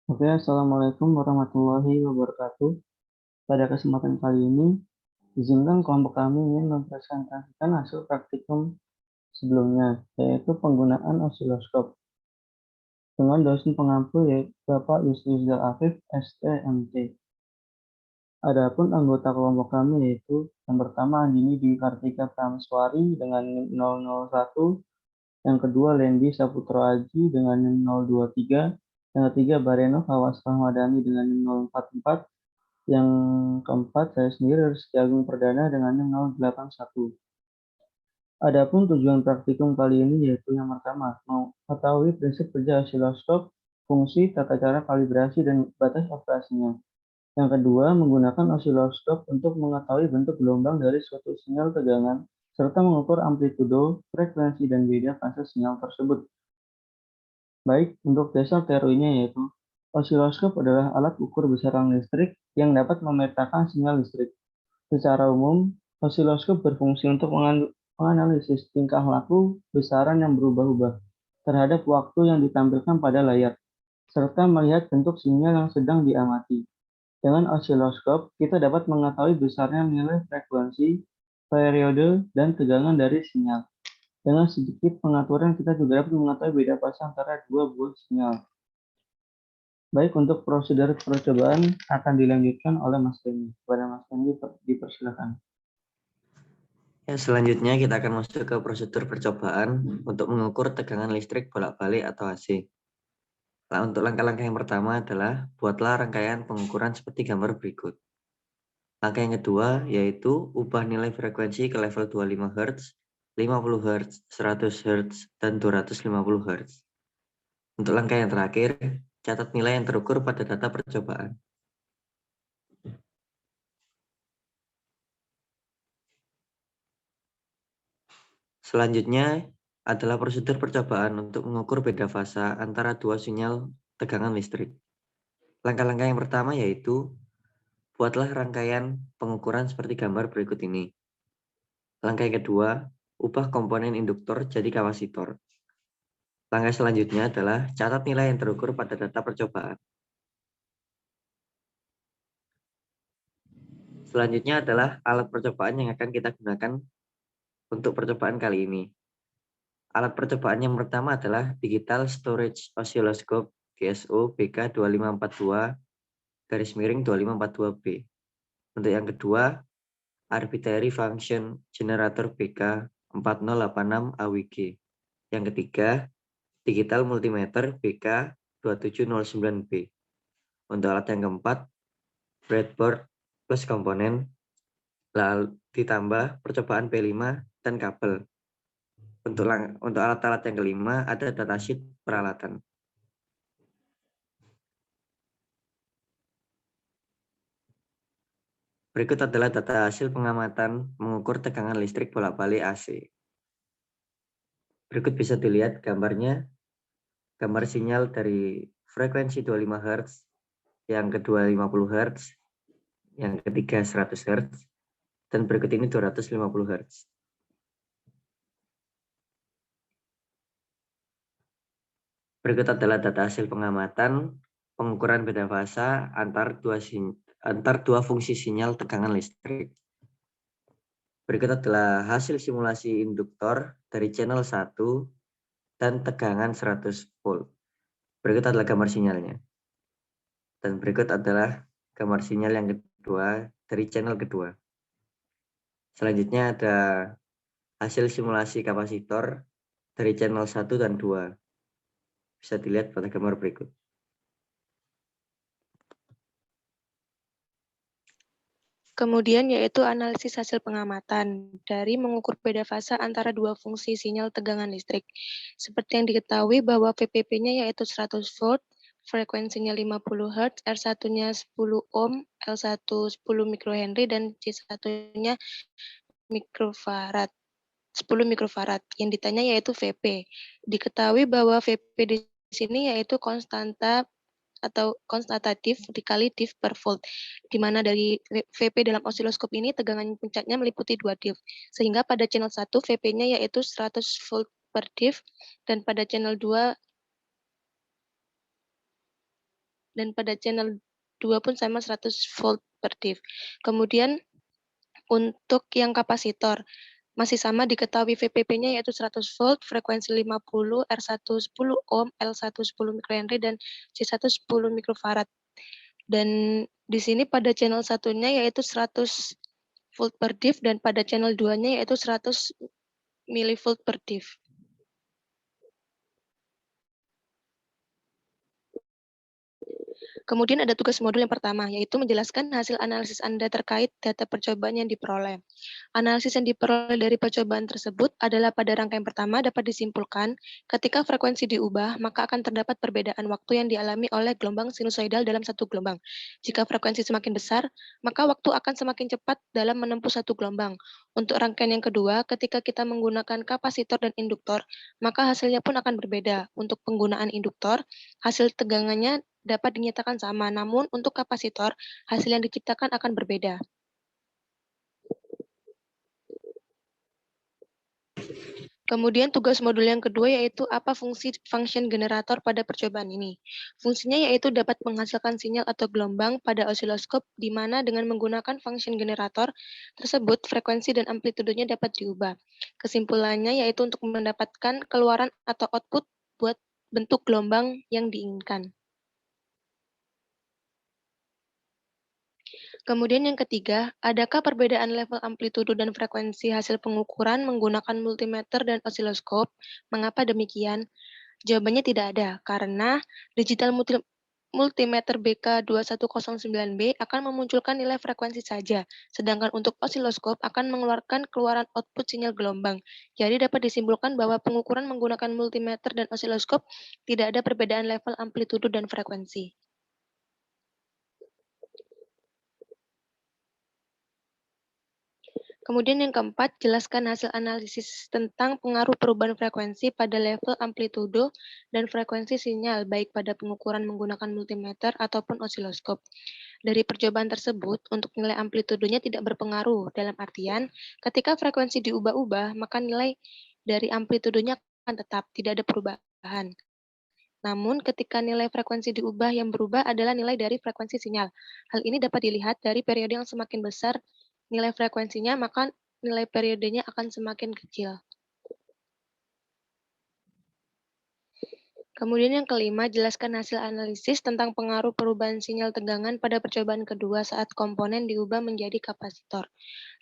Oke, Assalamualaikum warahmatullahi wabarakatuh. Pada kesempatan kali ini, izinkan kelompok kami ingin mempresentasikan hasil praktikum sebelumnya, yaitu penggunaan osiloskop dengan dosen pengampu yaitu Bapak Yusrizal Afif, STMT. Adapun anggota kelompok kami yaitu yang pertama Andini Dwi Kartika Prameswari dengan NIM 001, yang kedua Lendi Saputro Aji dengan NIM 023, yang ketiga Bareno Fawas Rahmadani dengan NIM 044, yang keempat, saya sendiri Rizky Agung Perdana dengan NIM 081. Adapun tujuan praktikum kali ini yaitu yang pertama, mengetahui prinsip kerja osiloskop, fungsi, tata cara kalibrasi, dan batas operasinya. Yang kedua, menggunakan osiloskop untuk mengetahui bentuk gelombang dari suatu sinyal tegangan, serta mengukur amplitudo, frekuensi, dan beda fase sinyal tersebut. Baik, untuk dasar teorinya yaitu, osiloskop adalah alat ukur besaran listrik yang dapat memetakan sinyal listrik. Secara umum, osiloskop berfungsi untuk menganalisis tingkah laku besaran yang berubah-ubah terhadap waktu yang ditampilkan pada layar, serta melihat bentuk sinyal yang sedang diamati. Dengan osiloskop, kita dapat mengetahui besarnya nilai frekuensi, periode, dan tegangan dari sinyal. Dengan sedikit pengaturan, kita juga dapat mengetahui beda fase antara dua buah sinyal. Baik, untuk prosedur percobaan akan dilanjutkan oleh Mas Denny. Kepada Mas Denny, dipersilakan. Ya, selanjutnya kita akan masuk ke prosedur percobaan untuk mengukur tegangan listrik bolak-balik atau AC. Nah, untuk langkah-langkah yang pertama adalah buatlah rangkaian pengukuran seperti gambar berikut. Langkah yang kedua yaitu ubah nilai frekuensi ke level 25 Hz, 50 Hz, 100 Hz, dan 250 Hz. Untuk langkah yang terakhir, catat nilai yang terukur pada data percobaan. Selanjutnya adalah prosedur percobaan untuk mengukur beda fasa antara dua sinyal tegangan listrik. Langkah-langkah yang pertama yaitu buatlah rangkaian pengukuran seperti gambar berikut ini. Langkah yang kedua, ubah komponen induktor jadi kapasitor. Langkah selanjutnya adalah catat nilai yang terukur pada data percobaan. Selanjutnya adalah alat percobaan yang akan kita gunakan untuk percobaan kali ini. Alat percobaan yang pertama adalah Digital Storage Oscilloscope DSO BK2542-2542B. Untuk yang kedua, Arbitrary Function Generator BK4086 AWG. Yang ketiga, Digital Multimeter BK2709B. Untuk alat yang keempat, breadboard plus komponen, lalu ditambah percobaan P5 dan kabel. Untuk alat-alat yang kelima, ada datasheet peralatan. Berikut adalah data hasil pengamatan mengukur tegangan listrik bolak-balik AC. Berikut bisa dilihat gambarnya, gambar sinyal dari frekuensi 25 Hz, yang kedua 50 Hz, yang ketiga 100 Hz, dan berikut ini 250 Hz. Berikut adalah data hasil pengamatan pengukuran beda fasa antar dua fungsi sinyal tegangan listrik. Berikut adalah hasil simulasi induktor dari channel 1 dan tegangan 100 volt. Berikut adalah gambar sinyalnya. Dan berikut adalah gambar sinyal yang kedua dari channel kedua. Selanjutnya ada hasil simulasi kapasitor dari channel 1 dan 2. Bisa dilihat pada gambar berikut. Kemudian yaitu analisis hasil pengamatan dari mengukur beda fasa antara dua fungsi sinyal tegangan listrik. Seperti yang diketahui bahwa VPP-nya yaitu 100 volt, frekuensinya 50 Hz, R1-nya 10 ohm, L1 10 mikrohenry, dan C1-nya mikrofarad. 10 mikrofarad. Yang ditanya yaitu VP. Diketahui bahwa VP di sini yaitu konstanta atau konstatatif dikali div per volt, di mana dari VP dalam osiloskop ini tegangan puncaknya meliputi 2 div, sehingga pada channel 1 VP-nya yaitu 100 volt per div, dan pada channel 2 dan pada channel 2 pun sama 100 volt per div. Kemudian untuk yang kapasitor, masih sama diketahui VPP-nya yaitu 100 volt, frekuensi 50, R1 10 ohm, L1 10 mikrohenry, dan C1 10 mikrofarad. Dan di sini pada channel satunya yaitu 100 volt per div dan pada channel 2-nya yaitu 100 milivolt per div. Kemudian ada tugas modul yang pertama, yaitu menjelaskan hasil analisis Anda terkait data percobaan yang diperoleh. Analisis yang diperoleh dari percobaan tersebut adalah pada rangkaian pertama dapat disimpulkan ketika frekuensi diubah, maka akan terdapat perbedaan waktu yang dialami oleh gelombang sinusoidal dalam satu gelombang. Jika frekuensi semakin besar, maka waktu akan semakin cepat dalam menempuh satu gelombang. Untuk rangkaian yang kedua, ketika kita menggunakan kapasitor dan induktor, maka hasilnya pun akan berbeda. Untuk penggunaan induktor, hasil tegangannya dapat dinyatakan sama, namun untuk kapasitor, hasil yang diciptakan akan berbeda. Kemudian tugas modul yang kedua yaitu apa fungsi function generator pada percobaan ini. Fungsinya yaitu dapat menghasilkan sinyal atau gelombang pada osiloskop di mana dengan menggunakan function generator tersebut frekuensi dan amplitudenya dapat diubah. Kesimpulannya yaitu untuk mendapatkan keluaran atau output buat bentuk gelombang yang diinginkan. Kemudian yang ketiga, adakah perbedaan level amplitudo dan frekuensi hasil pengukuran menggunakan multimeter dan osiloskop? Mengapa demikian? Jawabannya tidak ada, karena digital multimeter BK2109B akan memunculkan nilai frekuensi saja, sedangkan untuk osiloskop akan mengeluarkan keluaran output sinyal gelombang. Jadi dapat disimpulkan bahwa pengukuran menggunakan multimeter dan osiloskop tidak ada perbedaan level amplitudo dan frekuensi. Kemudian yang keempat, jelaskan hasil analisis tentang pengaruh perubahan frekuensi pada level amplitudo dan frekuensi sinyal, baik pada pengukuran menggunakan multimeter ataupun osiloskop. Dari percobaan tersebut, untuk nilai amplitudonya tidak berpengaruh, dalam artian ketika frekuensi diubah-ubah, maka nilai dari amplitudonya akan tetap, tidak ada perubahan. Namun, ketika nilai frekuensi diubah, yang berubah adalah nilai dari frekuensi sinyal. Hal ini dapat dilihat dari periode yang semakin besar nilai frekuensinya, maka nilai periodenya akan semakin kecil. Kemudian yang kelima, jelaskan hasil analisis tentang pengaruh perubahan sinyal tegangan pada percobaan kedua saat komponen diubah menjadi kapasitor.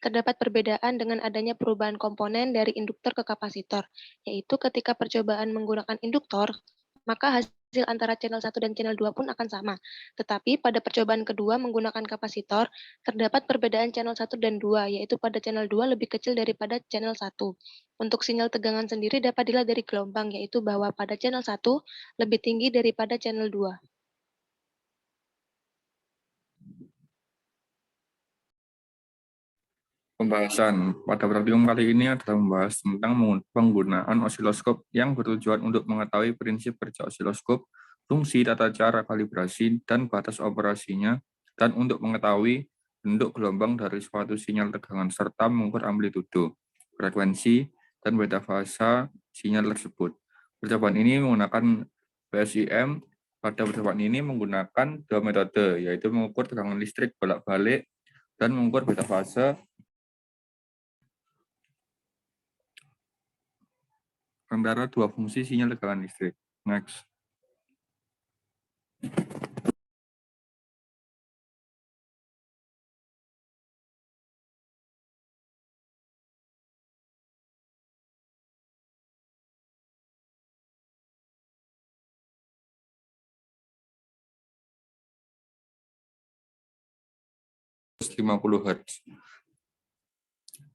Terdapat perbedaan dengan adanya perubahan komponen dari induktor ke kapasitor, yaitu ketika percobaan menggunakan induktor, maka hasil antara channel 1 dan channel 2 pun akan sama. Tetapi pada percobaan kedua menggunakan kapasitor, terdapat perbedaan channel 1 dan 2, yaitu pada channel 2 lebih kecil daripada channel 1. Untuk sinyal tegangan sendiri dapat dilihat dari gelombang, yaitu bahwa pada channel 1 lebih tinggi daripada channel 2. Pembahasan pada praktikum kali ini adalah membahas tentang penggunaan osiloskop yang bertujuan untuk mengetahui prinsip kerja osiloskop, fungsi, tata cara kalibrasi, dan batas operasinya, dan untuk mengetahui bentuk gelombang dari suatu sinyal tegangan serta mengukur amplitudo, frekuensi, dan beta fasa sinyal tersebut. Percobaan ini menggunakan PSIM. Pada percobaan ini menggunakan dua metode, yaitu mengukur tegangan listrik bolak-balik dan mengukur beta fase antara dua fungsi sinyal tegangan listrik. Next. Hz.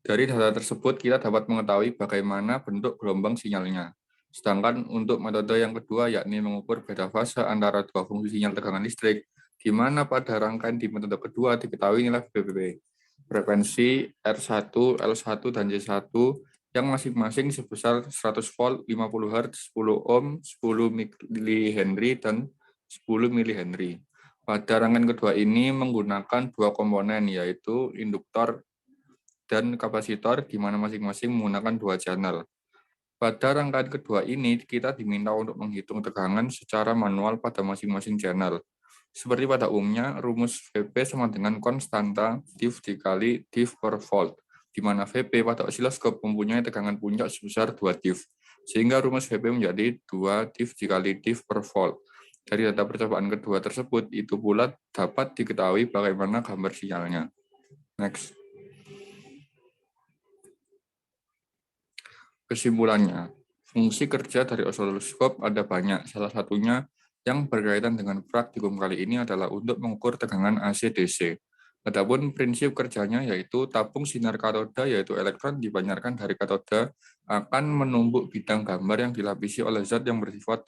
Dari data tersebut, kita dapat mengetahui bagaimana bentuk gelombang sinyalnya. Sedangkan untuk metode yang kedua, yakni mengukur beta fase antara dua fungsi sinyal tegangan listrik, di mana pada rangkaian di metode kedua diketahui nilai VPP, frekuensi R1, L1, dan C1 yang masing-masing sebesar 100 volt, 50 Hz, 10 ohm, 10 mH, dan 10 mH. Pada rangkaian kedua ini menggunakan dua komponen, yaitu induktor dan kapasitor, di mana masing-masing menggunakan dua channel. Pada rangkaian kedua ini, kita diminta untuk menghitung tegangan secara manual pada masing-masing channel. Seperti pada umumnya, rumus VP sama dengan konstanta div dikali div per volt, di mana VP pada osiloskop mempunyai tegangan puncak sebesar 2 div, sehingga rumus VP menjadi 2 div dikali div per volt. Dari data percobaan kedua tersebut, itu pula dapat diketahui bagaimana gambar sinyalnya. Next. Kesimpulannya, fungsi kerja dari osiloskop ada banyak, salah satunya yang berkaitan dengan praktikum kali ini adalah untuk mengukur tegangan AC/DC. Adapun prinsip kerjanya yaitu tabung sinar katoda yaitu elektron dipancarkan dari katoda akan menumbuk bidang gambar yang dilapisi oleh zat yang bersifat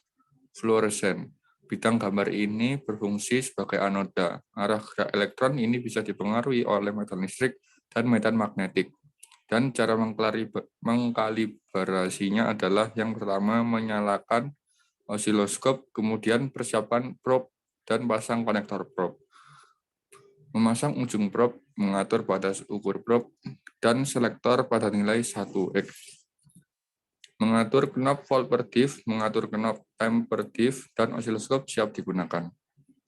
fluoresen. Bidang gambar ini berfungsi sebagai anoda. Arah gerak elektron ini bisa dipengaruhi oleh medan listrik dan medan magnetik. Dan cara mengkalibrasinya adalah yang pertama menyalakan osiloskop, kemudian persiapan probe dan pasang konektor probe. Memasang ujung probe, mengatur batas ukur probe, dan selektor pada nilai 1x. Mengatur knop volt per div, mengatur knop time per div, dan osiloskop siap digunakan.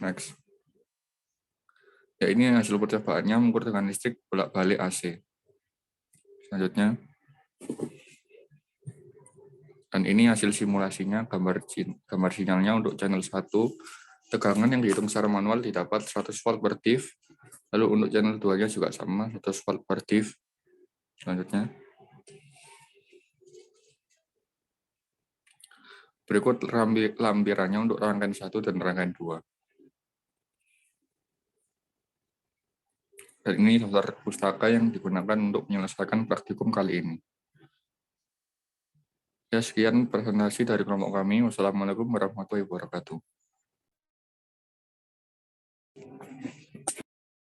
Next. Ya, ini hasil percobaannya mengukur tegangan listrik bolak-balik AC. Selanjutnya. Dan ini hasil simulasinya, gambar sinyalnya untuk channel 1. Tegangan yang dihitung secara manual didapat 100 volt per div. Lalu untuk channel 2-nya juga sama, 100 volt per div. Selanjutnya. Berikut lampirannya untuk rangkaian 1 dan rangkaian 2. Dan ini daftar pustaka yang digunakan untuk menyelesaikan praktikum kali ini. Ya, sekian presentasi dari kelompok kami. Wassalamualaikum warahmatullahi wabarakatuh.